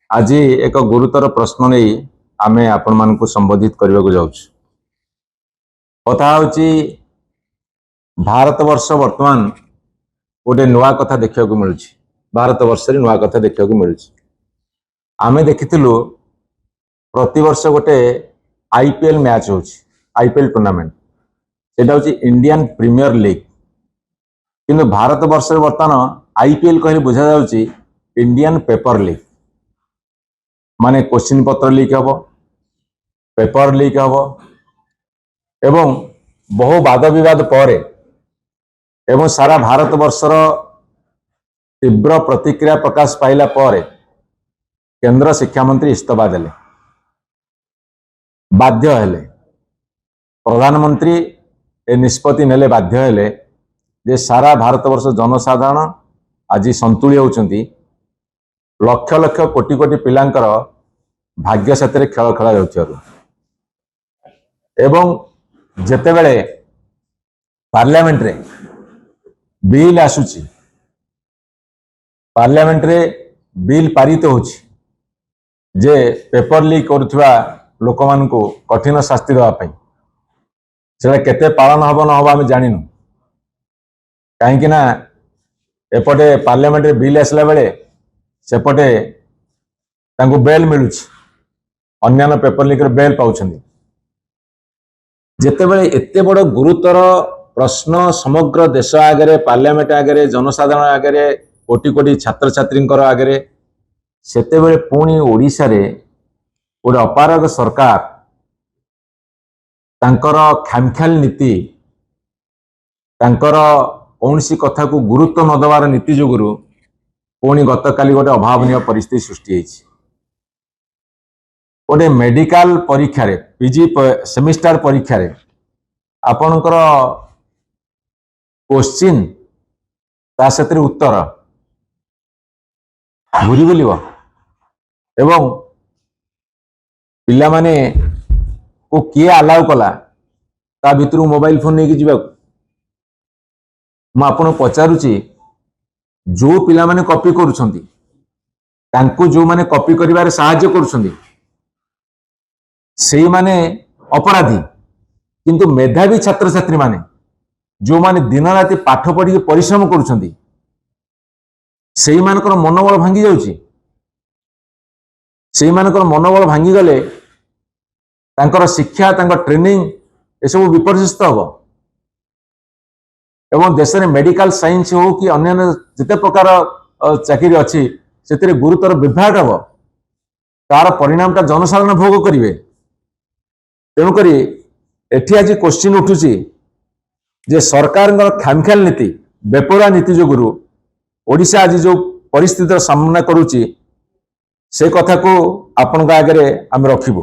आज एक गुरुतर प्रश्न नहीं आमे आपण मानकु संबोधित करने को जाउछ। कथा होची भारत वर्ष वर्तमान गोटे नुआ कथा देखा मिलूँ। भारत वर्ष नुआ कथा देखा मिलूँ। आमे देखिथिलु प्रति वर्ष गोटे आईपीएल मैच हो आईपीएल टूर्नामेंट सेटा होची इंडियन प्रीमियर लीग। किंतु भारत वर्ष वर्तमान आईपीएल कहले बुझा जाउची इंडियन पेपर लीग। माने क्वेश्चन पत्र लीक हम, पेपर लीक हम एवं बहु वाद विवाद पर एवं सारा भारत वर्षर तीव्र प्रतिक्रिया प्रकाश पाइला पर केंद्र शिक्षा मंत्री इस्तीफा देले। बाध्य हेले प्रधानमंत्री ए निष्पत्ति नेले बाध्य हेले जे सारा भारत वर्ष जनसाधारण आज संतुली होउचंती। लक्ष लक्ष कोटि कोटि पिलांकर भाग्य साथी खेल खेला जाउछारु एवं जेतेबेले पार्लियामेंट रे बिल आसुची, पार्लियामेंट रे बिल पारित होची जे पेपर लीक करुवा लोक मानकु कठिन शास्ति देवा पई। सेटा केते पालन हबो न हबो आमे जानिनु। काहेकि ना एपटे पार्लियामेंट रे बिल आसला बेले सेपटे तांको बेल मिलुछि, अन्यान्य पेपर लीक रे बेल पाउछन्ती। जेतेबेले एते बड़ गुरुतर प्रश्न समग्र देश आगे, पार्लियामेंट आगे, जनसाधारण आगे, कोटि कोटि छात्र छात्री आगे, सेतेबेले पुणी ओडिशा रे गोटे अपारग सरकार तांकर खामख्याल नीति, तांकर कौनसी कथा को गुरुत्व न देवार नीति जोगुरु पुणी गतकाली गोटे अभावनीय परिस्थिति सृष्टि होइछि। गोटे मेडिकल परीक्षा रे पीजी सेमिस्टर परीक्षा रे आपणकर क्वेश्चन ता सतिर उत्तर घुरी बुलिव एवं पिला माने को किए अलाउ कला ता भितर मोबाइल फोन नहीं जीवा। मुझे पचारुची जो पिला माने कॉपी करुछंती तांको जो माने कॉपी करिवारे सहाय्य करुछंती सेई माने अपराधी, किंतु मेधावी छात्र छात्री माने जो माने दिन राति पाठ पढ़ी परिश्रम करुछंती सेई मानकर मनोबल भांगी जाउची। सेई मानकर मनोबल भांगी गले तांकर शिक्षा, तांकर ट्रेनिंग ए सब विपर्यस्त हबो एवं देश में मेडिकल साइंस हो कि अन्य जिते प्रकार चाकरी अच्छी से गुरुतर विभ्राट हम तार परिणामटा जनसाधारण भोग करेंगे। तेणुक एटी आज क्वेश्चन उठुची जे सरकार खामख्याल नीति, बेपरा नीति जोगुरु ओडिशा आज जो परिस्थितिर सामना करुची से कथा को आपण आगे आम रखिबु।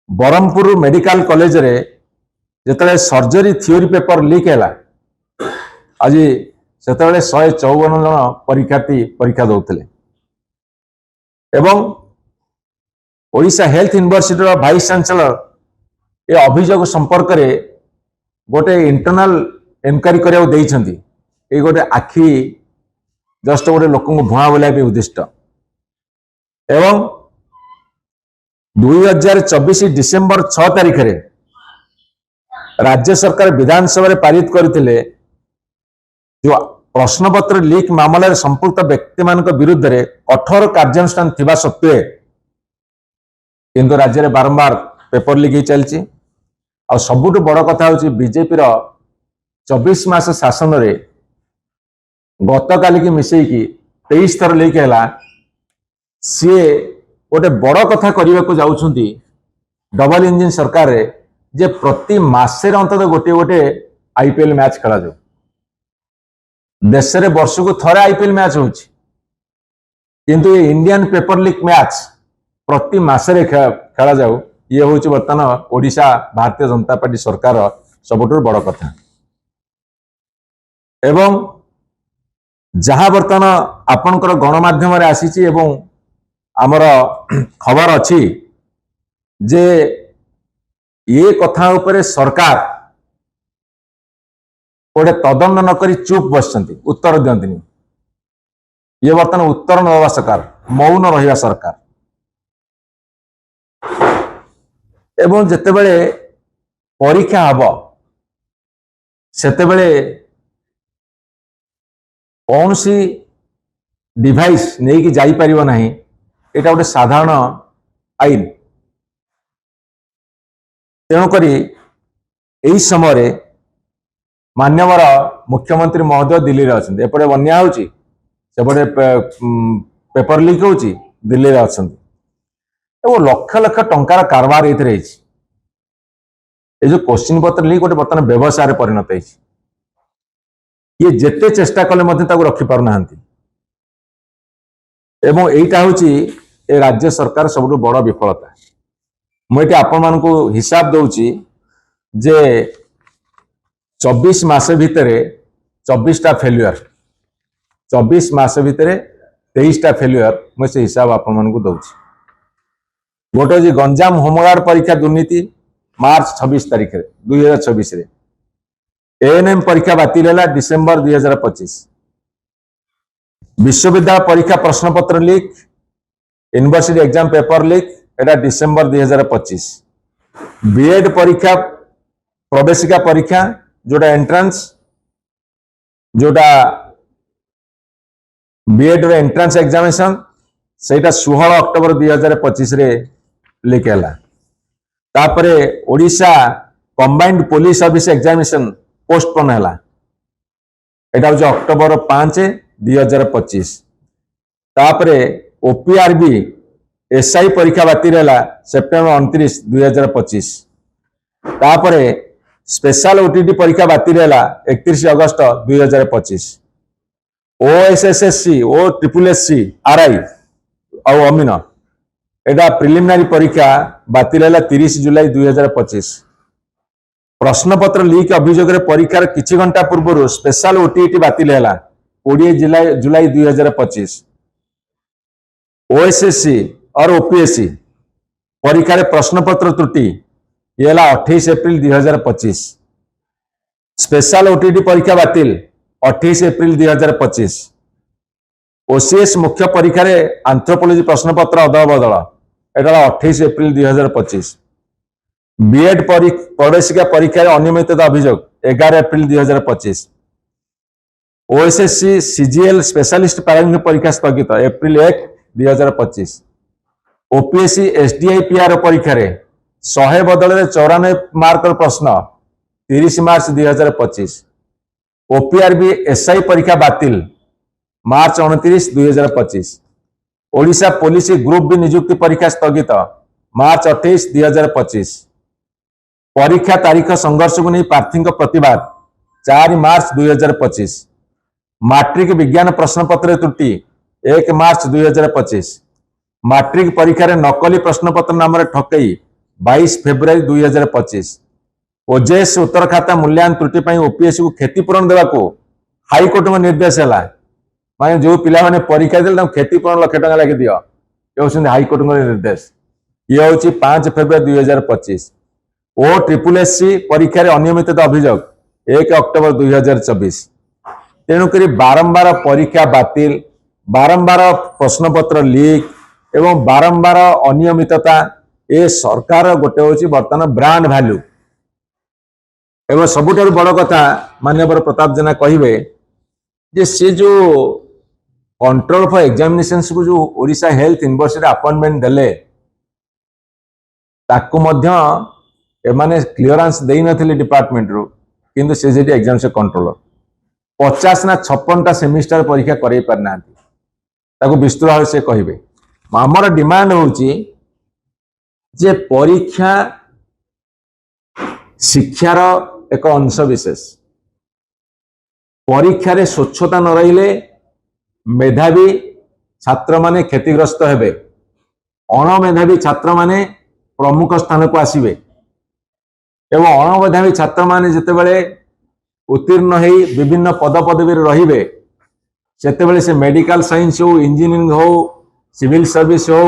ब्रह्मपुर मेडिकल कॉलेज रे जेतले सर्जरी थ्योरी पेपर लीक हैला आज से 154 जन परीक्षार्थी परीक्षा दौले एवं Odisha health university vice chancellor ए अभियोग संपर्क रे गोटे इंटरनल एनक्वारी करिया देइछंती। ए गोटे आखि जस्ट गोटे लोक भुआ बोला उद्दिष्ट एवं 2024 डिसेंबर 6 तारिख रे राज्य सरकार विधानसभा पारित करथिले जो प्रश्नपत्र लीक मामला संपुक्त व्यक्ति मान विरुद्ध रे कठोर कार्यानुष्ठान थिबा सत्वे किंतु राज्य में बारंबार पेपर लीक ही चलती। आ सबुठ बड़ कथा होची बीजेपी 24 मास शासन रे गतकाली की मिसेकी 23 थर लीक हैला। सी गोटे बड़ कथा करने को जाउछंती डबल इंजिन सरकार रे जे प्रति मासे अंतत गोटे गोटे आईपीएल मैच खेला जाऊ। देश में वर्ष को थरे आईपीएल मैच होची किंतु ये इंडियन पेपर लीक मैच प्रति मासरे खेला जाऊ। ये हूँ बर्तमान ओडिशा भारतीय जनता पार्टी सरकार सबुठ बड़ कथा एवं जहाँ बर्तमान आपणकर गणमाध्यम आसी आमर खबर अच्छी जे ये कथा उपरे सरकार गोटे तदंत नक चुप बस उत्तर दिखती। ये बर्तमान उत्तर न सरकार, मौन रहा सरकार। एवं जितेबले परीक्षा हब सेतेबले कौन सी डिवाइस नहीं कि जाई परिबो नाही एटा गोटे साधारण आईन तेणुक यही समय मान्यवर मुख्यमंत्री महोदय दिल्ली रे अछंती एपटे बन्या होची सेपटे पेपर लीक होची दिल्ली रे अछंती एवं लक्ष लक्ष टंकार कारबार एथरे हेची ए जो क्वेश्चन पत्र लीक गोटे बर्तमान व्यवसाय रे परिणत हेची ये जेते चेष्टा कले मध्य ताको रखि पारु नाहंती एवं एटा होची ए राज्य सरकार सबुठु बड़ विफलता मुझे आपण मानकु हिसाब दउची जे 24 मास भितर 24टा फेल्युअर 24 मास भितर 23टा फेल्युअर मुझे हिसाब आपण मानकु दउची गोटे जी गंजाम होमगार्ड परीक्षा दुर्नीति मार्च 26 तारिख 2026 रे एएनएम परीक्षा बातिल है डिसेम्बर 2025 विश्वविद्यालय परीक्षा प्रश्न पत्र leak university exam paper leak एटा डिसेम्बर 2025 बीएड परीक्षा प्रवेशिका परीक्षा जोटा एंट्रांस जोटा बीएड रे एंट्रांस एग्जामिनेशन सेटा 16 अक्टोबर 2025 रे लीक हैला तापरे Odisha combined police service examination postpone हैला एटा हो अक्टोबर 5 2025 तापरे ओपीआरबी एसआई परीक्षा बातिल है सेप्टेम्बर 29 2025 तापरे स्पेशल ओटीटी परीक्षा बातिल है 31 अगस्त 2025 ओएसएसएससी ओ ट्रिपलएससी आरआई और अमीन एटा प्रिलिमिनारी परीक्षा बातिल है 30 जुलाई 2025 प्रश्नपत्र लीक अभियोग परीक्षार किछि घंटा पूर्व स्पेशल ओटीटी बातिल है 20 जुलाई 2025 ओएसएससी और ओपीएससी परीक्षा प्रश्नपत्र त्रुटि ये 28 अप्रैल 2025 स्पेशल ओटीटी परीक्षा बातिल 28 अप्रैल 2025 ओसीएस मुख्य परीक्षा आंथ्रोपोलॉजी प्रश्नपत्र अदल बदल एटा 28 अप्रैल 2025 बीएड प्रवेशिका परीक्षा अनियमितता अभियोग 11 अप्रैल 2025 ओएसएससी सीजीएल स्पेशलिस्ट पैरामेडिक परीक्षा स्थगित अप्रैल 1 2025 ओपीएससी एसडीआई पीआर परीक्षा 100 बदल 94 मार्क प्रश्न 30 मार्च 2025 ओपीआरबी एसआई परीक्षा बातिल मार्च 29 2025 ओडिशा पुलिस ग्रुप बी नियुक्ति परीक्षा स्थगित मार्च 28 2025 परीक्षा तारीख संघर्ष को नहीं प्रार्थी प्रतिवाद 4 मार्च 2025 मैट्रिक विज्ञान प्रश्नपत्र त्रुटि 1 मार्च 2025 मैट्रिक परीक्षा नकली प्रश्नपत्र नाम ठकई 22 फेब्रुआरी 2025 ओजेएस उत्तर खाता मूल्यांकन त्रुटि ओपीएससी को क्षतिपूरण देवाको हाईकोर्ट में निर्देश है माने जो पिला माने परीक्षा दे क्षतिपूरण लाख टका लगे दियो ये हाईकोर्ट निर्देश ये हूँ 5 फेब्रुआरी 2025 ओ ट्रिपलएससी परीक्षा अनियमितता अभियोग 1 अक्टोबर 2024 तेणुक बारंबार परीक्षा बातिल बारंबार प्रश्नपत्र लीक एवं बारंबार अनियमितता ए सरकार गोटे हूँ बर्तमान ब्रांड वैल्यू एवं सबुठ बड़ कथा माननीय प्रताप जेना कहे जे से जो कंट्रोल फॉर एग्जामिनेशन को जो ओडिशा हेल्थ यूनिवर्सिटी अपॉइंटमेंट देले ताकू मध्य एमाने क्लियरेंस देई नथिले डिपार्टमेंट रो किंतु से जेटी एग्जाम से कंट्रोलर 50 ना 56टा सेमिस्टर परीक्षा करई पारना ताकू विस्तृत भाव से कहिबे आमर डिमांड होची जे परीक्षा शिक्षार एक अंश विशेष परीक्षा रे स्वच्छता न रहिले मेधावी छात्र माने क्षतिग्रस्त हेबे अणमेधावी छात्र माने प्रमुख स्थान को आसीबे एवं अणमेधावी छात्र माने जेतेबेले उत्तीर्ण हो विभिन्न पद पदवी रहिबे सेतेबेले से मेडिकल साइंस हो इंजीनियरिंग हो सिविल सर्विस हो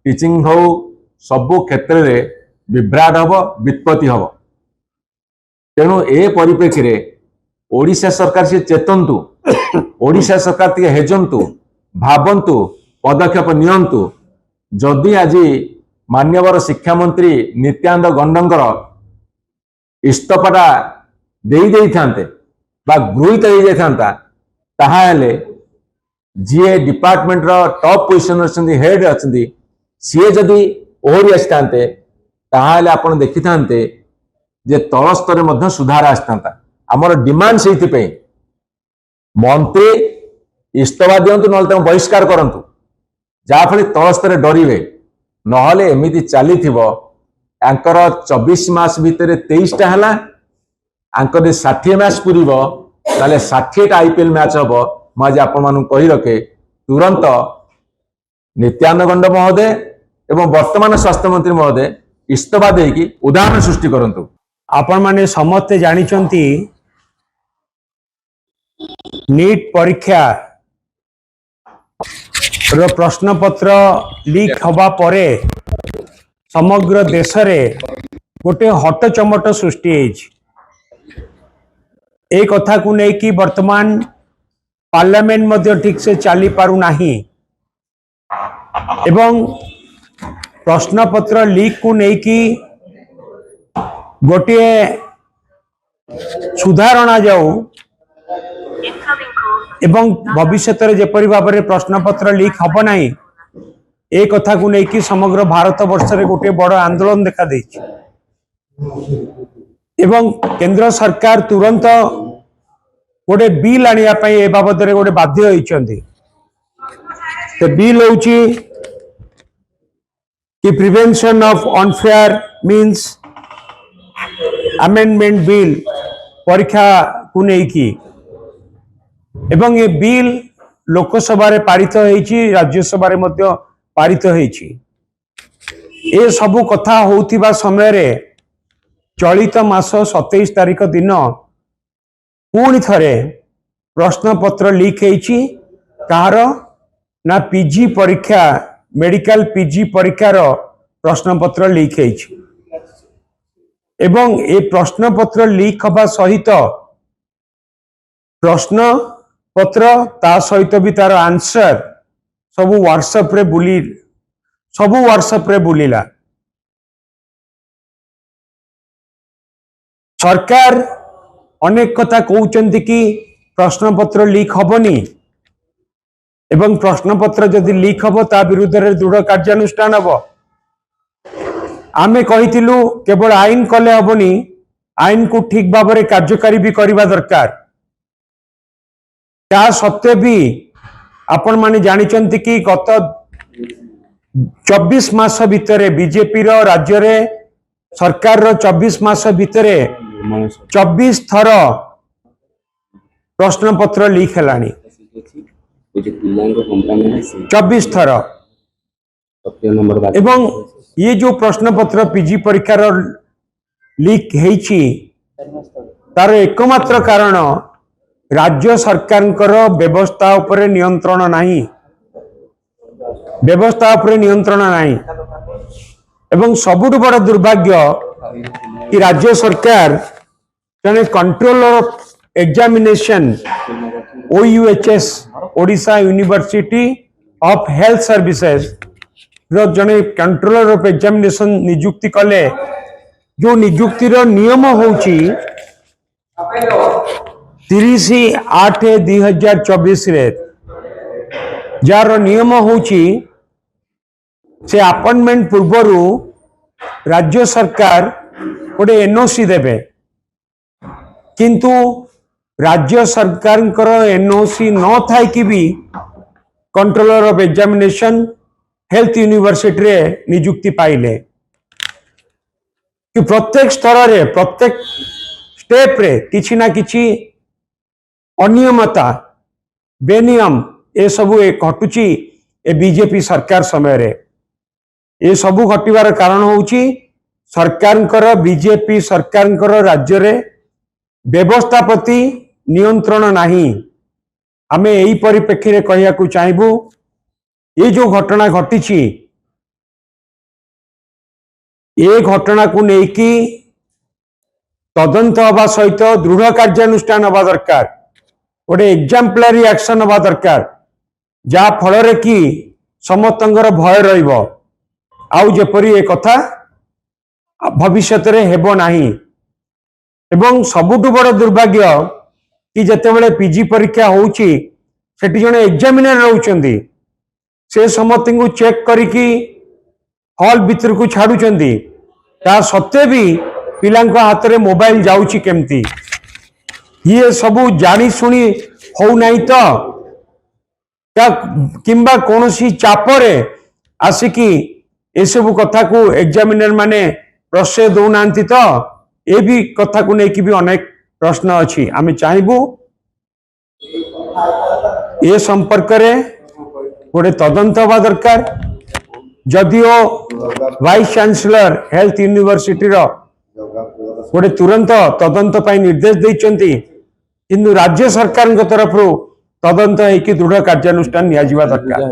टीचिंग हो सबु क्षेत्र में विभ्राट हम वित्पत्ति हम तेणु ए परिप्रेक्षी ओडिशा सरकार से चेतंतु ओडिशा सरकार हेजंतु भावंतु पदक्षेप नियंतु जदि आज मान्यवर शिक्षा मंत्री नित्यानंद गंडंकर इस्तफाटा दे थांते बा गृहीत हो जाता ताहाले जी डिपार्टमेंट रो टॉप पोजिशन अच्छी हेड अच्छी सी जदि ओहरी आसते ताहाले आपण देखि थांते जे तल स्तर में सुधार आसता आमर डिमांड से मंत्री इस्तफा दिंतु ना बहिष्कार करूँ जहाँफल तल स्तर डरवे नहले एमती चली 24 मास भितर 23टा है आंकर 60 मैच पूरब ताले 60टा आईपीएल मैच हम मुझे आपण कही रखे तुरंत नित्यानंद गंड महोदय एवं वर्तमान स्वास्थ्य मंत्री महोदय इस्तफा देकी उदाहरण सृष्टि करंतु। आपण माने समस्ते जानिचंती नीट परीक्षा रो प्रश्न पत्र लीक हवा परे समग्र देश रे गोटे हट चमट सृष्टि ए कथा को नहीं कि वर्तमान पार्लियामेंट मध्य ठीक से चली पारु नाही एवं प्रश्न पत्र लीक को नहीं कि गोटे सुधारणा जाऊ एवं भविष्य में जेपरी भाव में प्रश्न पत्र लीक हम ना ए कथा को लेकिन समग्र भारत वर्ष रे गोटे बड़ आंदोलन देखा देछि एवं केंद्र सरकार तुरंत गोटे बिल आनिया पई ए बाबद रे गोटे बाध्य होइचंती। तो बिल होउची कि prevention of unfair means amendment bill परीक्षा को लेकिन एवं ये बिल लोकसभा रे पारित होइची राज्यसभा रे मध्य पारित होइची। ए सबु कथा होउथिबा समय रे चलित मास 27 तारिख दिन पुणी थरे प्रश्न पत्र लीक होइची कार ना पीजी परीक्षा मेडिकल पीजी परीक्षार प्रश्न पत्र लीक होइची एवं ए प्रश्न पत्र लीक हवा सहित प्रश्न पत्र ता सहित भी तार आंसर सबु व्हाट्सएप रे बुलिला सरकार अनेक कथा कहउचंती कि प्रश्न पत्र लीक हबनी एवं प्रश्न पत्र जदि लीक हब ता विरुद्ध रे दृढ़ कार्यानुष्ठान हब आमे कहिथिलु केवल आईन कले हबनी आईन को ठीक भाव में कार्यकारी भी करबा दरकार ता सत्वे भी आपण माने जानिचंती कि गत 24 मास भितर बीजेपी रो राज्य रे सरकार रो 24 मास भितर 24 थर प्रश्न पत्र लीक हेलानी 24 थर एवं ये जो प्रश्न पत्र पीजी परीक्षा रो लीक हेची तार एकमात्र कारण राज्य सरकार व्यवस्था उपरे नियंत्रण नहीं व्यवस्था उपरे नियंत्रण नहीं एवं सबुठ बड़ दुर्भाग्य कि राज्य सरकार जने controller of examination OUHS Odisha university of health services रो जने कंट्रोलर ऑफ एग्जामिनेशन नियुक्ति कले जो नियुक्ति रो नियम होउची 30/8/2024 रे जार नियम होउची से अपॉइंटमेंट पूर्वरु राज्य सरकार गोटे एनओसी देबे किंतु राज्य सरकार एनओसी न थाई कि भी controller of examination health university रे नियुक्ति पाइले कि प्रत्येक स्तर रे प्रत्येक स्टेप रे किछि ना किछि अनियमता बेनियम ए सबु घटुची ए बीजेपी सरकार समय रे ए सबु घटिबार कारण होउची सरकार बीजेपी सरकार राज्य रे व्यवस्था प्रति नियंत्रण नहीं आमे एही परिप्रेक्षी रे कहिया को चाहबू ये जो घटना घटी ये घटना को लेकी तदंत हवा सहित दृढ़ कार्यानुष्ठान हवा दरकार गोटे एग्जाम्पलारी एक्शन हवा दरकार जहा फल कि समस्त भय रहिबो आउ जेपरी ए कथा भविष्य रे हेबो नाही। एवं सबुठु बड़ दुर्भाग्य कि जेतेबेले पीजी परीक्षा होउची सेठी जने एग्जामिनर रहउचंदी से समस्त को चेक करिकी हॉल भीतर को छाड़ुचंदी ता सत्वे भी पिलांको हाथ रे मोबाइल जाउची केमती ये सबू जानी सुनी हो नहीं तो किंबा कौनसी चापरे आसिकी ए सब कथा को एग्जामिनर माने प्रश्रय दौना तो ये भी कथा को लेकिन भी अनेक प्रश्न अच्छी आम चाहबू ये संपर्क रे गोटे तदंत हवा दरकार। जदिओ वाइस चांसलर हेल्थ यूनिवर्सिटी रो गोटे तुरंत तदंत पाई निर्देश देइचंती किंतु राज्य सरकार तरफ तदंत है कि दृढ़ कार्यानुष्ठान निया दरकार।